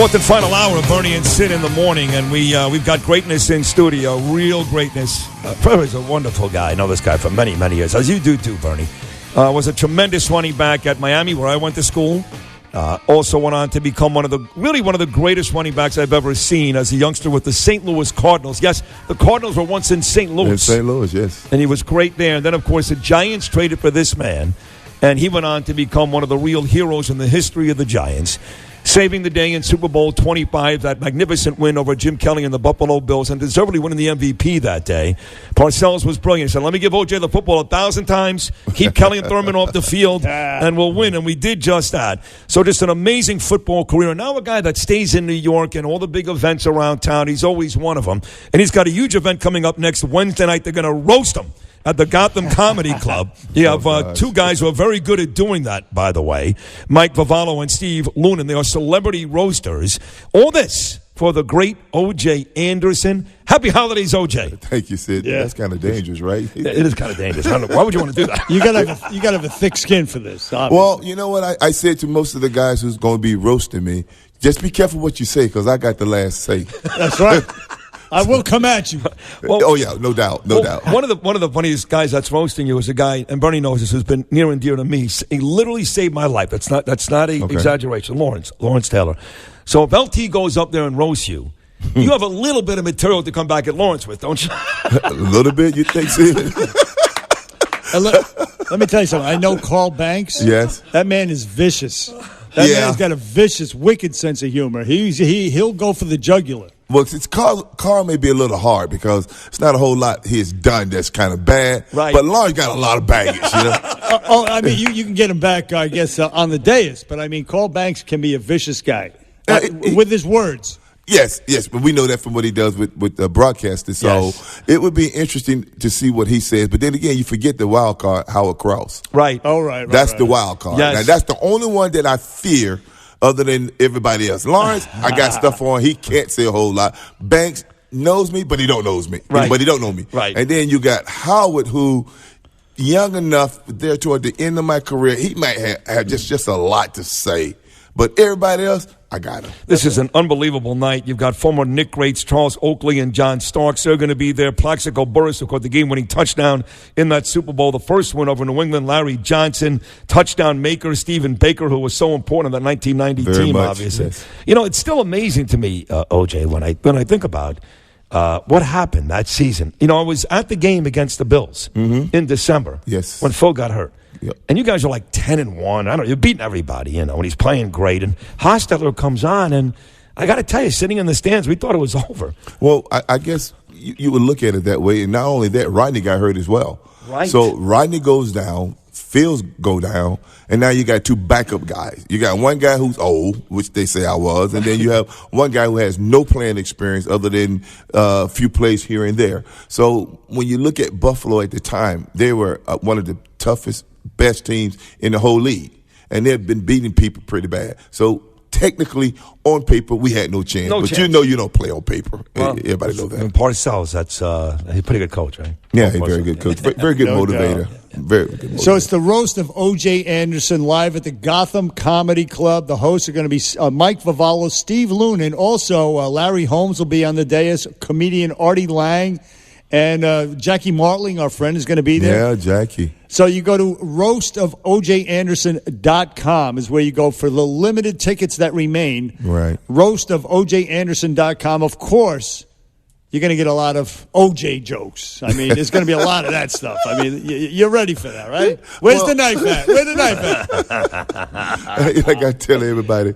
Fourth and final hour of Bernie and Sid in the morning, and we've got greatness in studio, real greatness. Bernie's a wonderful guy. I know this guy for many, many years, as you do too, Bernie. Was a tremendous running back at Miami, where I went to school. Also went on to become one of the greatest running backs I've ever seen as a youngster with the St. Louis Cardinals. Yes, the Cardinals were once in St. Louis. In St. Louis, yes. And he was great there. And then, of course, the Giants traded for this man, and he went on to become one of the real heroes in the history of the Giants, saving the day in Super Bowl 25, that magnificent win over Jim Kelly and the Buffalo Bills, and deservedly winning the MVP that day. Parcells was brilliant. He said, let me give O.J. the football 1,000 times, keep Kelly and Thurman off the field, and we'll win. And we did just that. So just an amazing football career. And now a guy that stays in New York and all the big events around town. He's always one of them. And he's got a huge event coming up next Wednesday night. They're going to roast him at the Gotham Comedy Club. You have two guys who are very good at doing that, by the way, Mike Vivallo and Steve Lunan. They are celebrity roasters. All this for the great O.J. Anderson. Happy holidays, O.J. Thank you, Sid. Yeah. That's kind of dangerous, right? It is kind of dangerous. Why would you want to do that? You got to have a thick skin for this, obviously. Well, you know what? I said to most of the guys who's going to be roasting me, just be careful what you say, because I got the last say. That's right. I will come at you. Well, oh yeah, no doubt. One of the funniest guys that's roasting you is a guy, and Bernie knows this, who's been near and dear to me. He literally saved my life. That's not an exaggeration. Lawrence Taylor. So if LT goes up there and roasts you, you have a little bit of material to come back at Lawrence with, don't you? A little bit, you think, Sid? Let me tell you something. I know Carl Banks. Yes. That man is vicious. That man's got a vicious, wicked sense of humor. He'll go for the jugular. Well, Carl may be a little hard because it's not a whole lot he's done that's kind of bad. Right. But Lawrence got a lot of baggage, you know? I mean, you can get him back, I guess, on the dais. But, I mean, Carl Banks can be a vicious guy with his words. Yes, but we know that from what he does with the broadcasters. So it would be interesting to see what he says. But then again, you forget the wild card, Howard Krause. Right. Oh, right. That's the wild card. Yes. Now, that's the only one that I fear other than everybody else. Lawrence, I got stuff on. He can't say a whole lot. Banks knows me, but he don't knows me. Right. But he don't know me. Right. And then you got Howard, who young enough there toward the end of my career, he might have just a lot to say. But everybody else, I got him. This is an unbelievable night. You've got former Knick greats Charles Oakley and John Starks. They're going to be there. Plaxico Burress, who caught the game-winning touchdown in that Super Bowl, the first win over New England. Larry Johnson, touchdown maker Stephen Baker, who was so important in that 1990 Very team, much, obviously. Yes. You know, it's still amazing to me, OJ, when I think about what happened that season. You know, I was at the game against the Bills in December when Phil got hurt. Yep. And you guys are like 10-1. I don't know. You're beating everybody, you know, and he's playing great. And Hostetler comes on, and I got to tell you, sitting in the stands, we thought it was over. Well, I guess you would look at it that way. And not only that, Rodney got hurt as well. Right. So Rodney goes down, Fields go down, and now you got two backup guys. You got one guy who's old, which they say I was, and then you have one guy who has no playing experience other than a few plays here and there. So when you look at Buffalo at the time, they were one of the toughest, best teams in the whole league, and they've been beating people pretty bad. So technically, on paper, we had no chance. But you know you don't play on paper. Well, everybody knows that. And Parcells, he's a pretty good coach, right? Yeah, he's a very good coach. Very good motivator. Very good motivator. So it's the roast of O.J. Anderson live at the Gotham Comedy Club. The hosts are going to be Mike Vivallo, Steve Lunan. Also, Larry Holmes will be on the dais. Comedian Artie Lang. And Jackie Martling, our friend, is going to be there. Yeah, Jackie. So you go to roastofojanderson.com is where you go for the limited tickets that remain. Right. Roastofojanderson.com. Of course, you're going to get a lot of OJ jokes. I mean, there's going to be a lot of that stuff. I mean, you're ready for that, right? Where's the knife at? Where's the knife at? Like I tell everybody,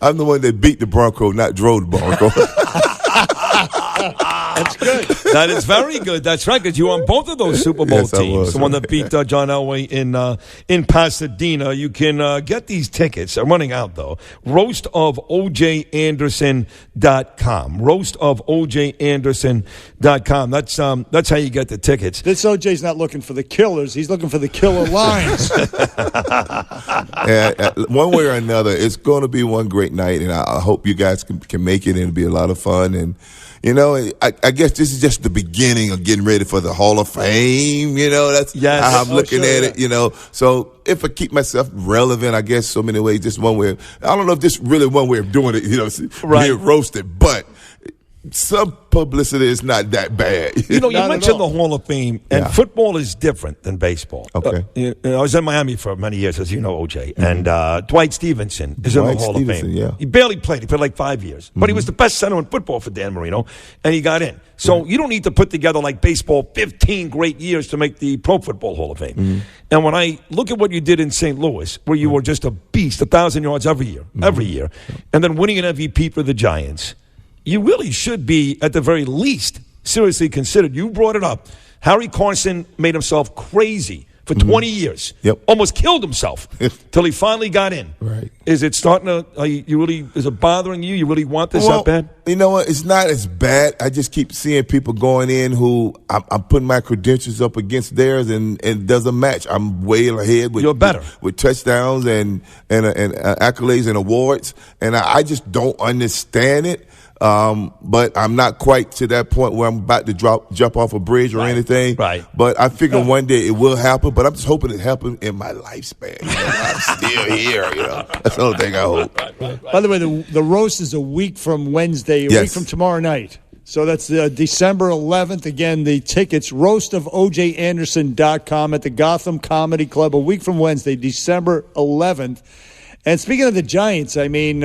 I'm the one that beat the Bronco, not drove the Bronco. That's good. That is very good. That's right, because you were on both of those Super Bowl teams. The one that beat John Elway in Pasadena. You can get these tickets. They're running out, though. Roastofojanderson.com. Roastofojanderson.com. That's how you get the tickets. This OJ's not looking for the killers. He's looking for the killer lines. One way or another, it's going to be one great night, and I hope you guys can make it, and it'll be a lot of fun. And you know, I guess this is just the beginning of getting ready for the Hall of Fame. You know, that's how I'm looking at it. You know, so if I keep myself relevant, I guess so many ways. Just one way. I don't know if this really one way of doing it. You know, being roasted, but some publicity is not that bad. You know, you mentioned the Hall of Fame, and football is different than baseball. Okay. I was in Miami for many years, as you know, OJ, and Dwight Stevenson is in the Hall of Fame. Yeah. He barely played. He played like 5 years. But he was the best center in football for Dan Marino, and he got in. So you don't need to put together, like baseball, 15 great years to make the Pro Football Hall of Fame. And when I look at what you did in St. Louis, where you were just a beast, 1,000 yards every year, and then winning an MVP for the Giants, you really should be, at the very least, seriously considered. You brought it up. Harry Carson made himself crazy for 20 years. Almost killed himself till he finally got in. Right. Is it starting to, is it bothering you? You really want this that bad? You know what? It's not as bad. I just keep seeing people going in who I'm putting my credentials up against theirs, and it doesn't match. I'm way ahead with, you're better. with touchdowns and accolades and awards, and I just don't understand it. But I'm not quite to that point where I'm about to jump off a bridge or anything. Right. But I figure one day it will happen. But I'm just hoping it happens in my lifespan. You know, I'm still here. You know, that's the only thing I hope. By the way, the roast is a week from Wednesday, a week from tomorrow night. So that's December 11th. Again, the tickets, roastofojanderson.com at the Gotham Comedy Club, a week from Wednesday, December 11th. And speaking of the Giants, I mean,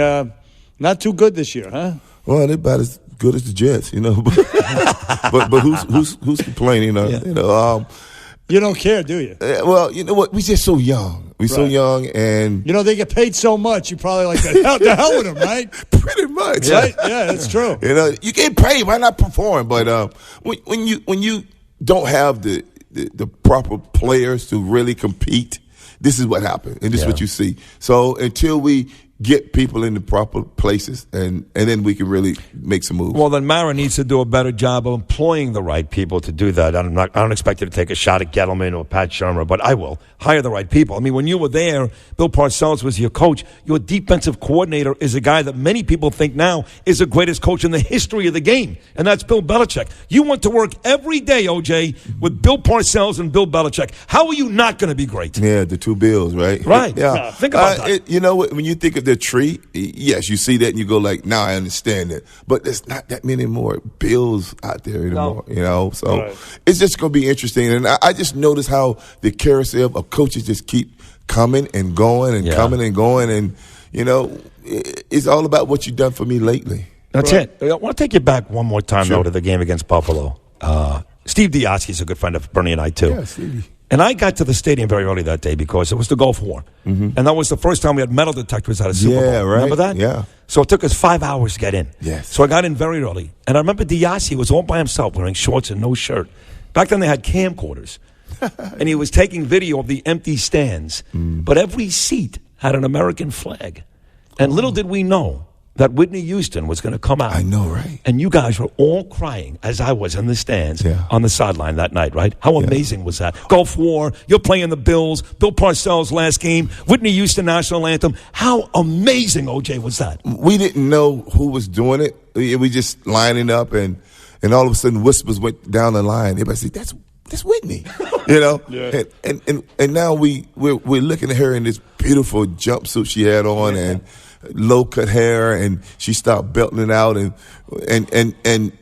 not too good this year, huh? Well, they're about as good as the Jets, you know. but who's complaining? You know, you don't care, do you? Well, you know what? We're just so young. We're so young, and you know they get paid so much. You probably like the hell with them, right? Pretty much, right? Yeah, that's true. You know, you get paid. Why not perform? But when you don't have the proper players to really compete, this is what happens, and this is what you see. So until we get people in the proper places, and then we can really make some moves. Well, then Mara needs to do a better job of employing the right people to do that. I don't expect you to take a shot at Gettleman or Pat Shermer, but I will. Hire the right people. I mean, when you were there, Bill Parcells was your coach. Your defensive coordinator is a guy that many people think now is the greatest coach in the history of the game, and that's Bill Belichick. You went to work every day, OJ, with Bill Parcells and Bill Belichick. How are you not going to be great? Yeah, the two Bills, right? Right. Yeah. Think about that. You know, when you think of the tree, yes, you see that and you go like, now I understand it. But there's not that many more Bills out there anymore, you know? So it's just going to be interesting. And I just notice how the carousel of coaches just keep coming and going and coming and going. And, you know, it's all about what you've done for me lately. That's it. I want to take you back one more time, though, to the game against Buffalo. Steve Diosky's a good friend of Bernie and I, too. Yeah, Stevie. And I got to the stadium very early that day because it was the Gulf War. And that was the first time we had metal detectors at a Super Bowl. Right. Remember that? Yeah. So it took us 5 hours to get in. Yes. So I got in very early. And I remember Diosky was all by himself wearing shorts and no shirt. Back then they had camcorders. And he was taking video of the empty stands. But every seat had an American flag. And little did we know that Whitney Houston was going to come out. I know, right? And you guys were all crying, as I was in the stands on the sideline that night, right? How amazing was that? Gulf War, you're playing the Bills, Bill Parcells' last game, Whitney Houston national anthem. How amazing, OJ, was that? We didn't know who was doing it. We just lining up, and all of a sudden whispers went down the line. Everybody said, that's Whitney, you know? And now we're looking at her in this beautiful jumpsuit she had on and low cut hair, and she stopped belting it out, and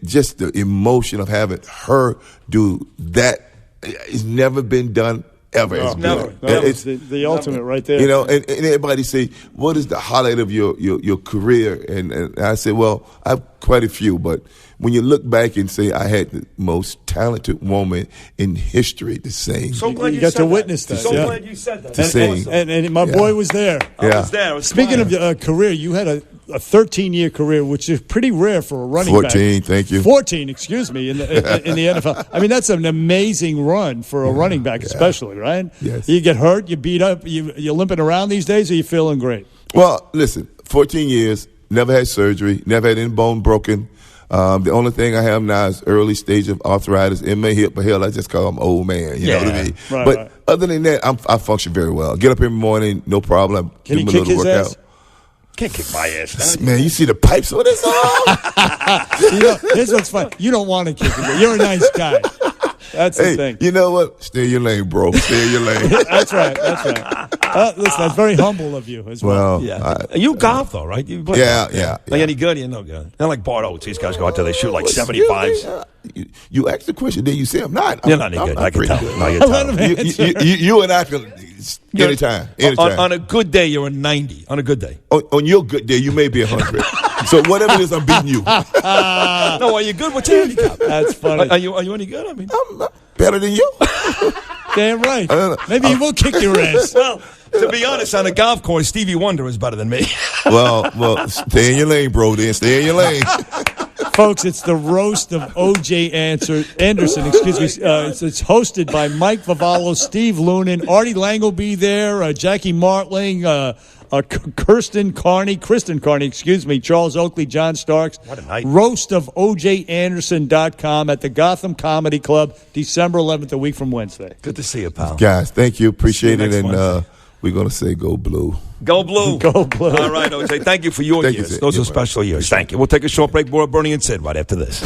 just the emotion of having her do that has never been done ever. Never. It's the ultimate right there. You know, and everybody say, what is the highlight of your career? And I say, well, I have quite a few, but when you look back and say I had the most talented woman in history to sing. So glad you got to witness that. So glad you said that. To sing. And my boy was there. I was there. Speaking of career, you had a 13-year career, which is pretty rare for a running back. 14, thank you. 14, excuse me, in the NFL. I mean, that's an amazing run for a running back, especially, right? Yes. You get hurt, you beat up, you're limping around these days, or you feeling great? Well, listen, 14 years, never had surgery, never had any bone broken. The only thing I have now is early stage of arthritis in my hip, but hell, I just call them old man. You know what I mean? But other than that, I function very well. Get up every morning, no problem. Can you kick his ass? Can't kick my ass down. Man, you see the pipes on this arm? Here's what's fun. You don't want to kick it. You're a nice guy. That's the thing. You know what? Stay in your lane, bro. Stay in your lane. That's right. Listen, that's very humble of you as well. Yeah. You golf, though, right? You play golf. Yeah. Like any good? You're no good. Not like Bart Oates. These guys go out there, they shoot like 75s. You asked the question, then you say I'm not. You're not any good. I can tell. No, you're terrible. You and I can anytime. On a good day, you're a 90. On a good day. On your good day, you may be 100. So whatever it is, I'm beating you. No, are you good? What's your handicap? That's funny. Are you any good? I mean, I'm better than you. Damn right. Maybe he will kick your ass. Well, to be honest, on a golf course, Stevie Wonder is better than me. Well, stay in your lane, bro. Then stay in your lane. Folks, it's the roast of O.J. Anderson. Excuse me. It's hosted by Mike Vivallo, Steve Lunan, Artie Lang will be there, Jackie Martling, Kristen Carney, Charles Oakley, John Starks. What a night. Roast of OJAnderson.com at the Gotham Comedy Club, December 11th, a week from Wednesday. Good to see you, pal. Guys, thank you. Appreciate it. And we're going to say go blue. Go blue. Go blue. All right, OJ. Thank you for your years. Those are special years. Thank you. We'll take a short break. More Bernie and Sid right after this.